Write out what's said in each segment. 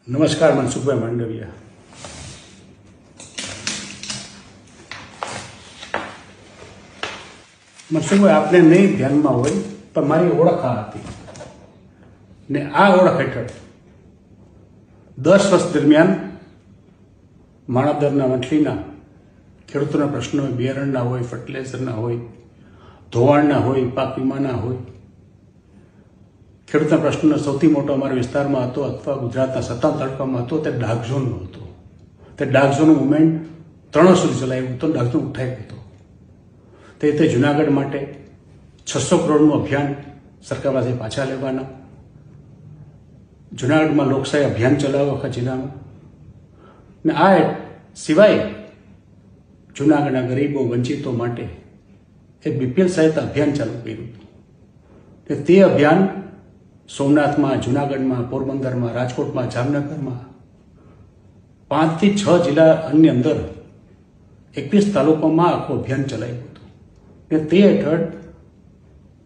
નમસ્કાર, મનસુખભાઈ માંડવિયા. મનસુખભાઈ, આપને નહીં ધ્યાનમાં હોય પણ મારી ઓળખ આ હતી ને આ ઓળખ હેઠળ 10 વર્ષ દરમિયાન માણાવદરના વંથલીના ખેડૂતોના પ્રશ્નો હોય, બિયારણના હોય, ફર્ટિલાઇઝરના હોય, ધોવાણના હોય, પાક વીમાના હોય, ખેડૂતના પ્રશ્નનો સૌથી મોટો અમારા વિસ્તારમાં હતો અથવા ગુજરાતના 57 તાલુકામાં હતો તે ડાર્ક ઝોનનો હતો. તે ડાર્ક ઝોનનું મુવમેન્ટ 3 વર્ષ સુધી ચલાવ્યું હતું. ડાર્ક ઝોન ઉઠાવી હતો. તે રીતે જુનાગઢ માટે 600 કરોડનું અભિયાન સરકાર પાસે પાછા લેવાના, જુનાગઢમાં લોકશાહી અભિયાન ચલાવ્યો આખા જિલ્લામાં, ને આ સિવાય જુનાગઢના ગરીબો વંચિતો માટે એક BPL સહાયતા અભિયાન ચાલુ કર્યું હતું. તે અભિયાન સોમનાથમાં, જુનાગઢમાં, પોરબંદરમાં, રાજકોટમાં, જામનગરમાં 5 થી 6 જિલ્લાની અંદર 21 તાલુકામાં આખું અભિયાન ચલાવ્યું હતું. ને તે હેઠળ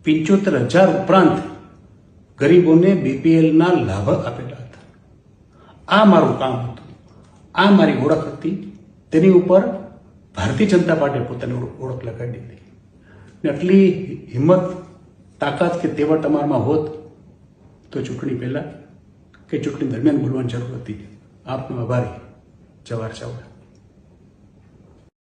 75,000 ઉપરાંત ગરીબોને BPLના લાભ આપેલા હતા. આ મારું કામ હતું, આ મારી ઓળખ હતી. તેની ઉપર ભારતીય જનતા પાર્ટીએ પોતાની ઓળખ લગાડી હતી. ને આટલી હિંમત, તાકાત કે તેવડ તમારામાં હોત તો ચૂંટણી પહેલાં કે ચૂંટણી દરમિયાન બોલવાની જરૂર હતી. આપનો આભારી. જવાહર ચાવડા.